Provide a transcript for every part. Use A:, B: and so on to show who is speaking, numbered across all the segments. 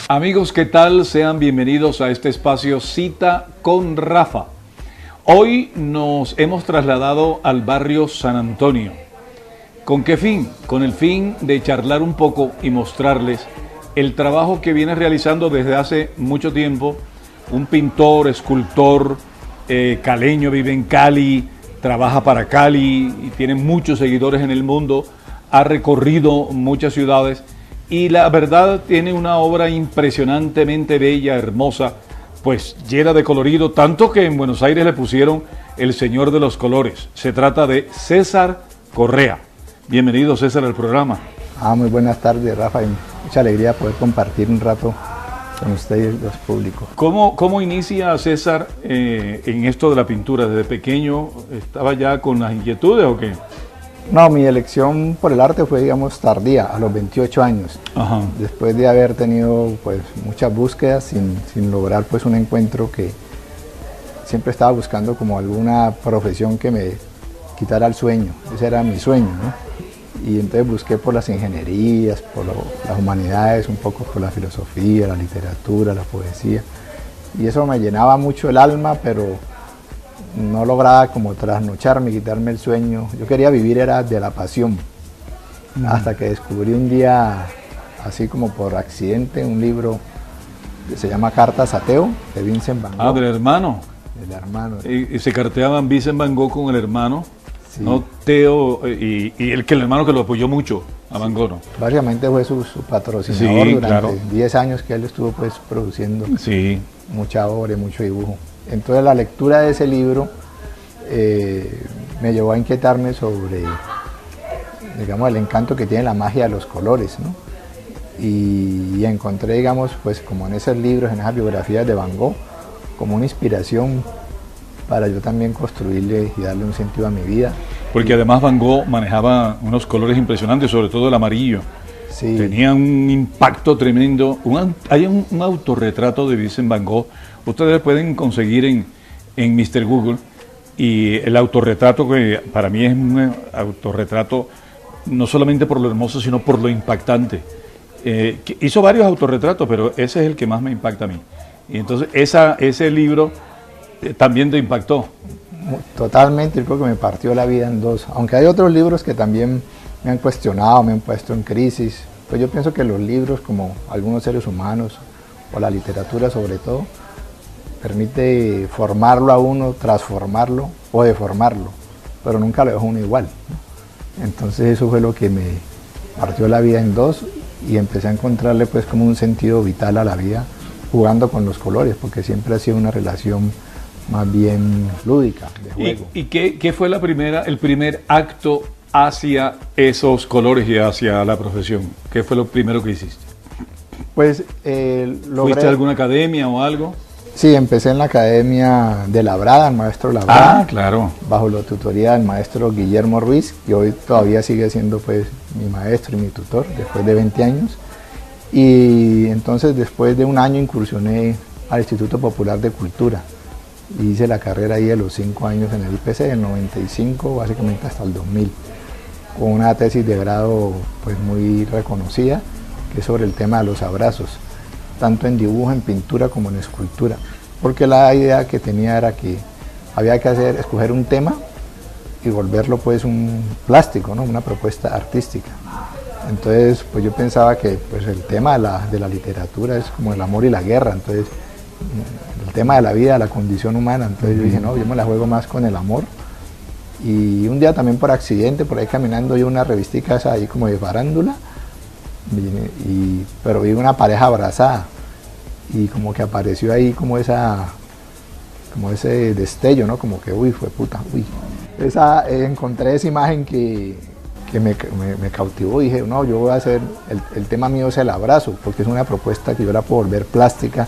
A: Amigos, ¿qué tal? Sean bienvenidos a este espacio Cita con Rafa. Hoy nos hemos trasladado al barrio San Antonio. ¿Con qué fin? Con el fin de charlar un poco y mostrarles el trabajo que viene realizando desde hace mucho tiempo un pintor, escultor caleño, vive en Cali, trabaja para Cali y tiene muchos seguidores en el mundo, ha recorrido muchas ciudades y la verdad tiene una obra impresionantemente bella, hermosa, pues llena de colorido, tanto que en Buenos Aires le pusieron el Señor de los Colores. Se trata de César Correa. Bienvenido, César, al programa.
B: Muy buenas tardes, Rafa, y mucha alegría poder compartir un rato con ustedes y los públicos.
A: ¿Cómo inicia César en esto de la pintura? ¿Desde pequeño estaba ya con las inquietudes o qué?
B: No, mi elección por el arte fue, digamos, tardía, a los 28 años.
A: Ajá.
B: Después de haber tenido, pues, muchas búsquedas sin lograr, pues, un encuentro que siempre estaba buscando como alguna profesión que me quitara el sueño. Ese era mi sueño, ¿no? Y entonces busqué por las ingenierías, por las humanidades, un poco por la filosofía, la literatura, la poesía. Y eso me llenaba mucho el alma, pero no lograba como trasnocharme, quitarme el sueño. Yo quería vivir era de la pasión. Hasta que descubrí un día, así como por accidente, un libro que se llama Cartas a Teo, de Vincent Van Gogh.
A: Del hermano.
B: Del hermano.
A: Y se carteaban Vincent Van Gogh con el hermano.
B: Sí.
A: ¿No? Teo y el hermano que lo apoyó mucho a Van Gogh, ¿no?
B: Básicamente fue su patrocinador,
A: sí,
B: durante
A: claro.
B: 10 años que él estuvo, pues, produciendo
A: Sí.
B: mucha obra y mucho dibujo. Entonces la lectura de ese libro me llevó a inquietarme sobre, digamos, el encanto que tiene la magia de los colores, ¿no? Y encontré, digamos, pues como en esos libros, en esas biografías de Van Gogh, como una inspiración para yo también construirle y darle un sentido a mi vida.
A: Porque además Van Gogh manejaba unos colores impresionantes, sobre todo el amarillo.
B: Sí.
A: Tenía un impacto tremendo. Hay un autorretrato de Vincent Van Gogh. Ustedes pueden conseguir en Mr. Google. Y el autorretrato, que para mí es un autorretrato no solamente por lo hermoso, sino por lo impactante. Hizo varios autorretratos, pero ese es el que más me impacta a mí. Y entonces ese libro también te impactó.
B: Totalmente, yo creo que me partió la vida en dos. Aunque hay otros libros que también me han cuestionado, me han puesto en crisis, pues yo pienso que los libros, como algunos seres humanos, o la literatura sobre todo, permite formarlo a uno, transformarlo o deformarlo, pero nunca lo deja uno igual, ¿no? Entonces eso fue lo que me partió la vida en dos y empecé a encontrarle, pues, como un sentido vital a la vida jugando con los colores, porque siempre ha sido una relación más bien lúdica, de juego.
A: ¿Y qué fue el primer acto hacia esos colores y hacia la profesión? ¿Qué fue lo primero que hiciste?
B: Pues
A: ¿Fuiste a alguna academia o algo?
B: Sí, empecé en la academia de Labrada, el maestro Labrada.
A: Claro.
B: Bajo la tutoría del maestro Guillermo Ruiz, que hoy todavía sigue siendo, pues, mi maestro y mi tutor, después de 20 años. Y entonces, después de un año, incursioné al Instituto Popular de Cultura. Y hice la carrera ahí de los 5 años en el IPC, del 95 básicamente hasta el 2000, con una tesis de grado, pues, muy reconocida, que es sobre el tema de los abrazos, tanto en dibujo, en pintura como en escultura, porque la idea que tenía era que había que escoger un tema y volverlo, pues, un plástico, ¿no? Una propuesta artística. Entonces, pues, yo pensaba que, pues, el tema de la literatura es como el amor y la guerra, entonces el tema de la vida, la condición humana, entonces yo dije, no, yo me la juego más con el amor. Y un día también por accidente, por ahí caminando, yo una revistica esa ahí como de farándula, pero vi una pareja abrazada y como que apareció ahí como ese destello, ¿no? Como que, uy, fue puta, uy. Encontré esa imagen que me cautivó y dije, no, yo voy a hacer, el tema mío es el abrazo, porque es una propuesta que yo la puedo volver plástica,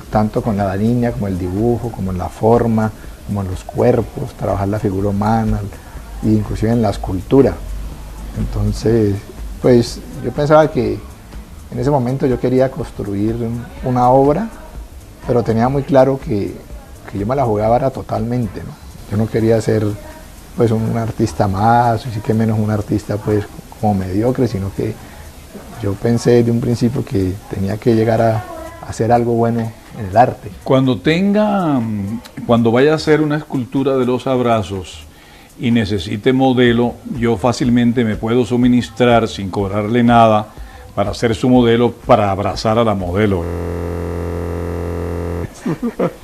B: tanto con la niña, como el dibujo, como en la forma, como en los cuerpos, trabajar la figura humana, e inclusive en la escultura. Entonces, pues yo pensaba que en ese momento yo quería construir una obra, pero tenía muy claro que yo me la jugaba era totalmente, ¿no? Yo no quería ser, pues, un artista más, y sí que menos un artista, pues, como mediocre, sino que yo pensé desde un principio que tenía que llegar a hacer algo bueno en el arte.
A: Cuando vaya a hacer una escultura de los abrazos y necesite modelo, yo fácilmente me puedo suministrar sin cobrarle nada para hacer su modelo, para abrazar a la modelo.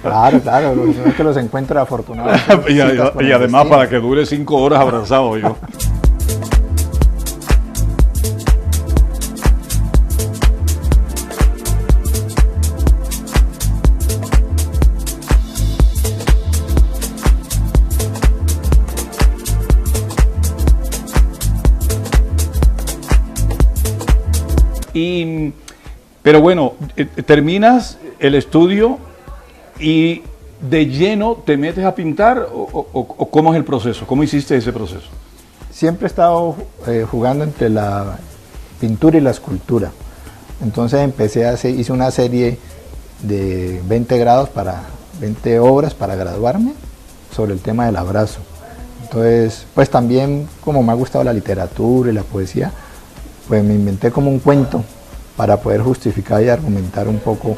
B: Claro, claro, es que los encuentro afortunados.
A: y además para que dure 5 horas abrazado yo. Pero bueno, terminas el estudio y de lleno te metes a pintar o ¿cómo es el proceso? ¿Cómo hiciste ese proceso?
B: Siempre he estado jugando entre la pintura y la escultura. Entonces hice una serie de 20 grados 20 obras para graduarme sobre el tema del abrazo. Entonces, pues también como me ha gustado la literatura y la poesía, pues me inventé como un cuento para poder justificar y argumentar un poco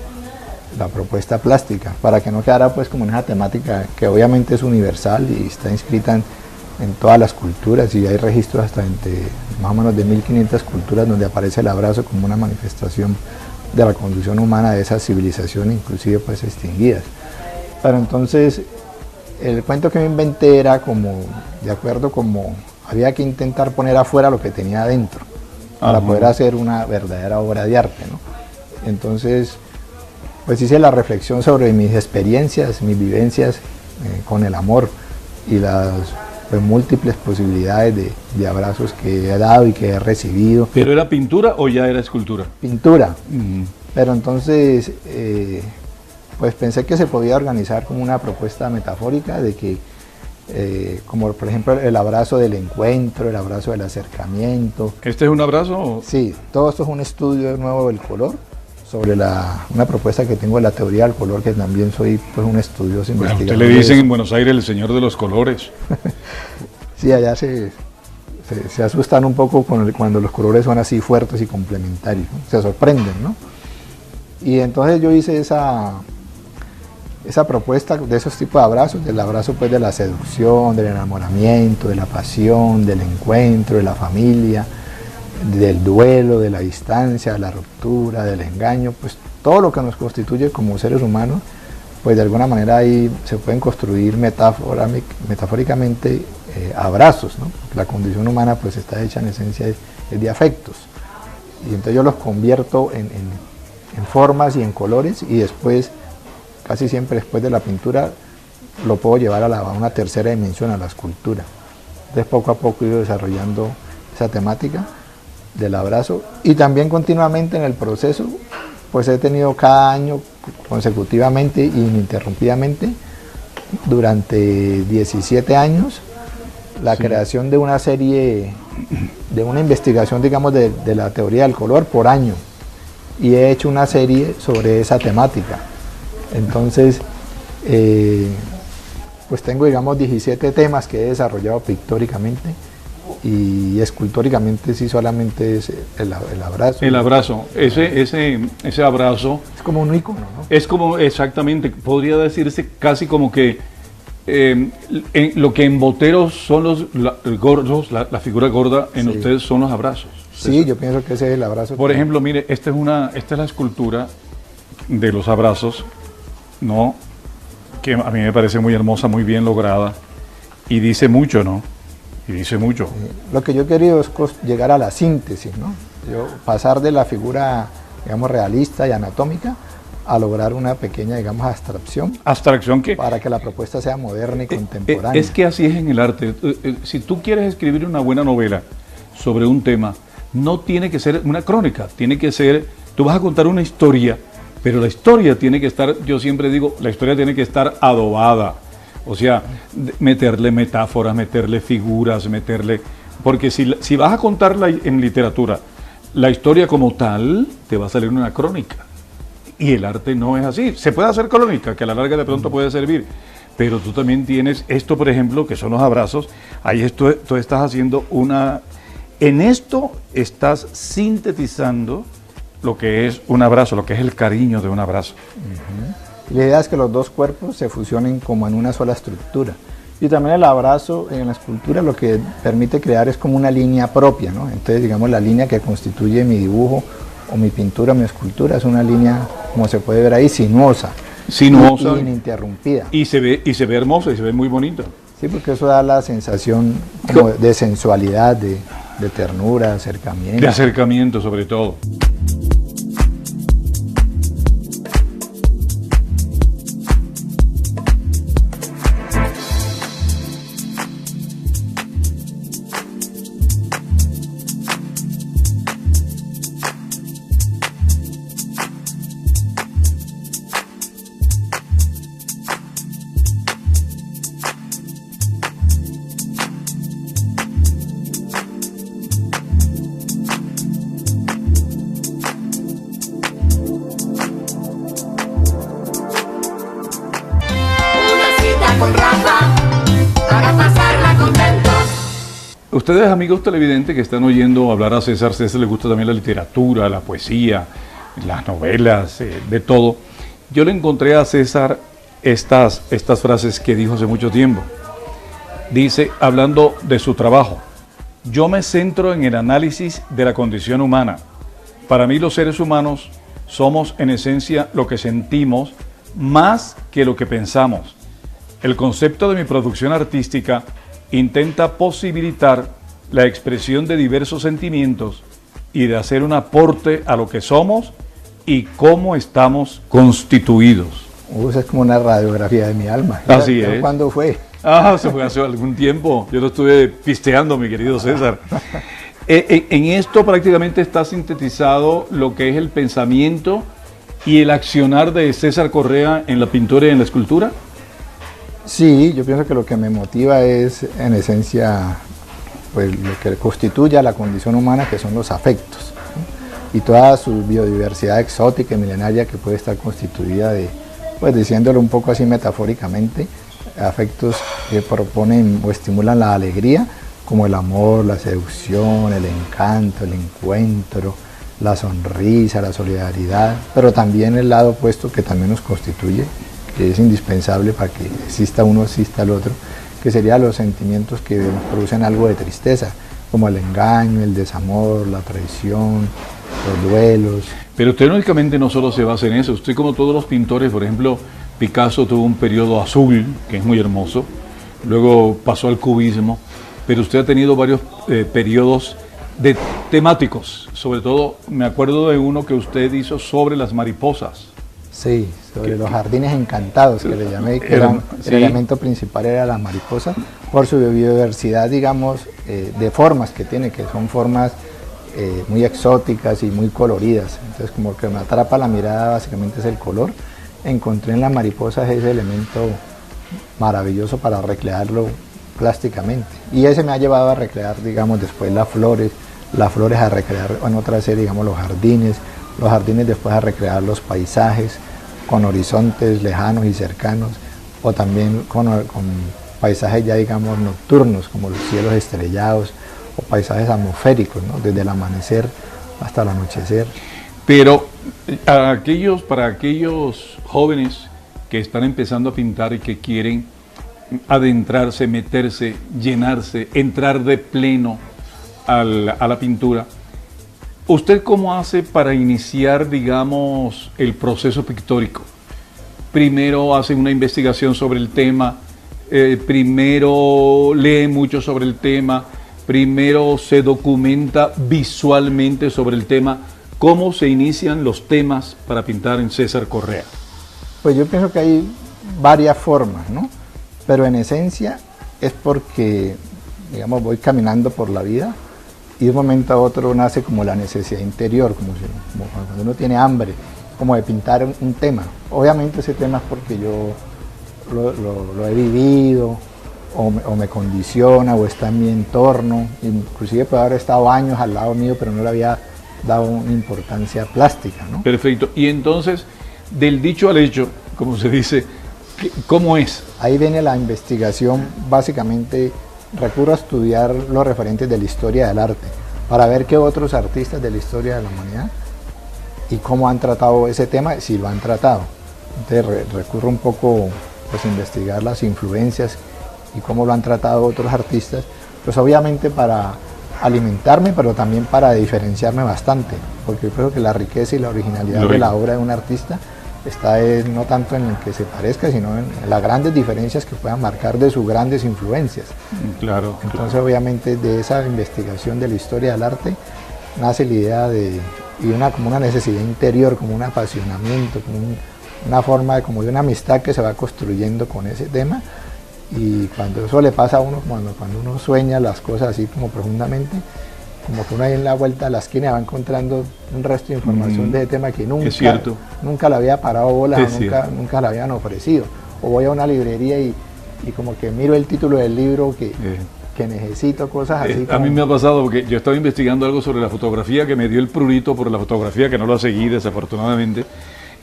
B: la propuesta plástica, para que no quedara pues como una temática que obviamente es universal y está inscrita en todas las culturas, y hay registros hasta entre más o menos de 1500 culturas donde aparece el abrazo como una manifestación de la condición humana de esas civilizaciones, inclusive pues extinguidas. Pero entonces el cuento que me inventé era como, de acuerdo, como había que intentar poner afuera lo que tenía adentro para poder hacer una verdadera obra de arte, ¿no? Entonces, pues hice la reflexión sobre mis experiencias, mis vivencias con el amor y las pues, múltiples posibilidades de abrazos que he dado y que he recibido.
A: ¿Pero era pintura o ya era escultura?
B: Pintura. Pero entonces, pues pensé que se podía organizar como una propuesta metafórica de que, como por ejemplo el abrazo del encuentro, el abrazo del acercamiento.
A: ¿Este es un abrazo?
B: Sí, todo esto es un estudio nuevo del color, sobre una propuesta que tengo de la teoría del color, que también soy pues un estudioso investigador.
A: Usted le dicen en Buenos Aires el señor de los colores.
B: Sí, allá se asustan un poco cuando los colores son así fuertes y complementarios, ¿no? Se sorprenden, ¿no? Y entonces yo hice esa propuesta de esos tipos de abrazos, del abrazo pues de la seducción, del enamoramiento, de la pasión, del encuentro, de la familia, del duelo, de la distancia, de la ruptura, del engaño, pues todo lo que nos constituye como seres humanos, pues de alguna manera ahí se pueden construir metafóricamente abrazos, ¿no? La condición humana pues está hecha en esencia de afectos, y entonces yo los convierto en formas y en colores, y después, casi siempre después de la pintura, lo puedo llevar a una tercera dimensión, a la escultura. Entonces poco a poco he ido desarrollando esa temática del abrazo, y también continuamente en el proceso pues he tenido cada año consecutivamente e ininterrumpidamente durante 17 años la creación de una serie, de una investigación digamos de la teoría del color por año, y he hecho una serie sobre esa temática. Entonces pues tengo digamos 17 temas que he desarrollado pictóricamente, y escultóricamente sí solamente es el abrazo. El abrazo,
A: ese abrazo
B: es como un ícono, ¿no?
A: Es como, exactamente, podría decirse casi como que lo que en Botero son los gordos, la figura gorda, en ustedes son los abrazos.
B: Sí, yo pienso que ese es el abrazo.
A: Por ejemplo, mire, esta es la escultura de los abrazos, ¿no? Que a mí me parece muy hermosa, muy bien lograda, y dice mucho, ¿no? Y dice mucho.
B: Lo que yo he querido es llegar a la síntesis, ¿no? Pasar de la figura, digamos, realista y anatómica a lograr una pequeña, digamos, abstracción.
A: ¿Abstracción qué?
B: Para que la propuesta sea moderna y contemporánea.
A: Es que así es en el arte. Si tú quieres escribir una buena novela sobre un tema, no tiene que ser una crónica, tiene que ser, tú vas a contar una historia, pero la historia tiene que estar, yo siempre digo, la historia tiene que estar adobada. O sea, meterle metáforas, meterle figuras, porque si vas a contarla en literatura, la historia como tal, te va a salir una crónica. Y el arte no es así. Se puede hacer crónica, que a la larga de pronto puede servir, pero tú también tienes esto, por ejemplo, que son los abrazos. Ahí tú estás haciendo En esto estás sintetizando lo que es un abrazo, lo que es el cariño de un abrazo.
B: La idea es que los dos cuerpos se fusionen como en una sola estructura. Y también el abrazo en la escultura lo que permite crear es como una línea propia, ¿no? Entonces, digamos, la línea que constituye mi dibujo o mi pintura, mi escultura, es una línea, como se puede ver ahí, sinuosa.
A: Sinuosa.
B: Ininterrumpida.
A: Y se ve hermosa y se ve muy bonita.
B: Sí, porque eso da la sensación como de sensualidad, de ternura, acercamiento.
A: De acercamiento, sobre todo.
C: Con Rafa, para pasarla contentos.
A: Ustedes, amigos televidentes que están oyendo hablar a César, le gusta también la literatura, la poesía, las novelas, de todo. Yo le encontré a César estas frases que dijo hace mucho tiempo. Dice, hablando de su trabajo: yo me centro en el análisis de la condición humana. Para mí los seres humanos somos en esencia lo que sentimos más que lo que pensamos. El concepto de mi producción artística intenta posibilitar la expresión de diversos sentimientos y de hacer un aporte a lo que somos y cómo estamos constituidos.
B: Esa es como una radiografía de mi alma.
A: Así es.
B: ¿Cuándo fue?
A: Se fue hace algún tiempo. Yo lo estuve pisteando, mi querido César. En esto prácticamente está sintetizado lo que es el pensamiento y el accionar de César Correa en la pintura y en la escultura.
B: Sí, yo pienso que lo que me motiva es, en esencia, pues lo que constituye a la condición humana, que son los afectos, ¿no? Y toda su biodiversidad exótica y milenaria que puede estar constituida de, pues diciéndolo un poco así metafóricamente, afectos que proponen o estimulan la alegría, como el amor, la seducción, el encanto, el encuentro, la sonrisa, la solidaridad, pero también el lado opuesto que también nos constituye, que es indispensable para que exista uno, exista el otro, que serían los sentimientos que nos producen algo de tristeza, como el engaño, el desamor, la traición, los duelos.
A: Pero usted únicamente no solo se basa en eso, usted, como todos los pintores, por ejemplo, Picasso tuvo un periodo azul, que es muy hermoso, luego pasó al cubismo, pero usted ha tenido varios periodos temáticos, sobre todo me acuerdo de uno que usted hizo sobre las mariposas.
B: Sí, sobre los jardines encantados, que le llamé, que el elemento principal era la mariposa, por su biodiversidad, digamos, de formas que tiene, que son formas muy exóticas y muy coloridas. Entonces, como que me atrapa la mirada, básicamente es el color. Encontré en las mariposas ese elemento maravilloso para recrearlo plásticamente. Y ese me ha llevado a recrear, digamos, después las flores a recrear en otra serie, digamos, los jardines después a recrear los paisajes con horizontes lejanos y cercanos, o también con paisajes ya, digamos, nocturnos, como los cielos estrellados, o paisajes atmosféricos, ¿no? Desde el amanecer hasta el anochecer.
A: Pero para aquellos jóvenes que están empezando a pintar y que quieren adentrarse, meterse, llenarse, entrar de pleno a la pintura, ¿usted cómo hace para iniciar, digamos, el proceso pictórico? Primero hace una investigación sobre el tema, primero lee mucho sobre el tema, primero se documenta visualmente sobre el tema. ¿Cómo se inician los temas para pintar en César Correa?
B: Pues yo pienso que hay varias formas, ¿no? Pero en esencia es porque, digamos, voy caminando por la vida y de un momento a otro nace como la necesidad interior, como cuando uno tiene hambre, como de pintar un tema. Obviamente ese tema es porque yo lo he vivido, o me condiciona, o está en mi entorno, inclusive puede haber estado años al lado mío, pero no le había dado una importancia plástica, ¿no?
A: Perfecto. Y entonces, del dicho al hecho, como se dice, ¿cómo es?
B: Ahí viene la investigación, básicamente recurro a estudiar los referentes de la historia del arte, para ver qué otros artistas de la historia de la humanidad y cómo han tratado ese tema, si lo han tratado. Entonces recurro un poco pues, a investigar las influencias y cómo lo han tratado otros artistas, pues obviamente para alimentarme, pero también para diferenciarme bastante, porque yo creo que la riqueza y la originalidad de la obra de un artista está no tanto en el que se parezca, sino en las grandes diferencias que puedan marcar de sus grandes influencias.
A: Claro.
B: Entonces obviamente de esa investigación de la historia del arte nace la idea como una necesidad interior, como un apasionamiento, como una forma como de una amistad que se va construyendo con ese tema. Y cuando eso le pasa a uno, cuando uno sueña las cosas así como profundamente, como que uno ahí en la vuelta a la esquina va encontrando un resto de información de ese tema que nunca le había parado bola, nunca le habían ofrecido. O voy a una librería y como que miro el título del libro que necesito, cosas así.
A: A mí me ha pasado porque yo estaba investigando algo sobre la fotografía, que me dio el prurito por la fotografía, que no la seguí desafortunadamente.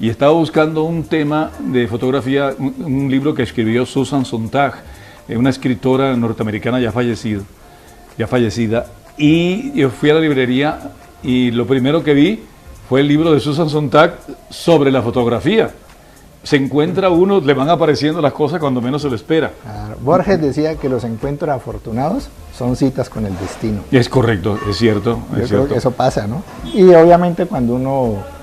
A: Y estaba buscando un tema de fotografía, un libro que escribió Susan Sontag, una escritora norteamericana ya fallecida, y yo fui a la librería y lo primero que vi fue el libro de Susan Sontag sobre la fotografía. Se encuentra uno, le van apareciendo las cosas cuando menos se lo espera.
B: Borges decía que los encuentros afortunados son citas con el destino.
A: Es correcto, es cierto.
B: Yo creo que eso pasa, ¿no? Y obviamente cuando uno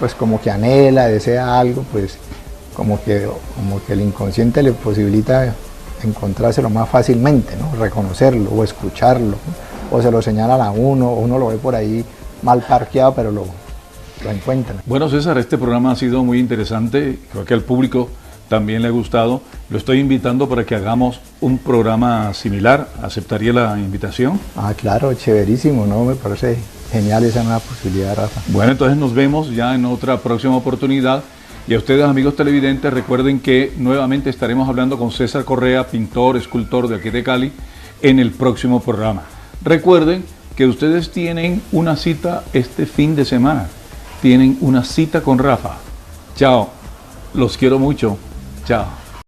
B: pues como que anhela, desea algo, pues como que el inconsciente le posibilita encontrárselo más fácilmente, ¿no? Reconocerlo o escucharlo, ¿no? O se lo señalan a uno, o uno lo ve por ahí mal parqueado, pero lo encuentran.
A: Bueno, César, este programa ha sido muy interesante, creo que al público también le ha gustado. Lo estoy invitando para que hagamos un programa similar. ¿Aceptaría la invitación?
B: Ah, claro, chéverísimo, ¿no? Me parece genial esa nueva posibilidad, Rafa.
A: Bueno, entonces nos vemos ya en otra próxima oportunidad. Y a ustedes, amigos televidentes, recuerden que nuevamente estaremos hablando con César Correa, pintor, escultor de aquí de Cali, en el próximo programa. Recuerden que ustedes tienen una cita este fin de semana. Tienen una cita con Rafa. Chao. Los quiero mucho. Chao.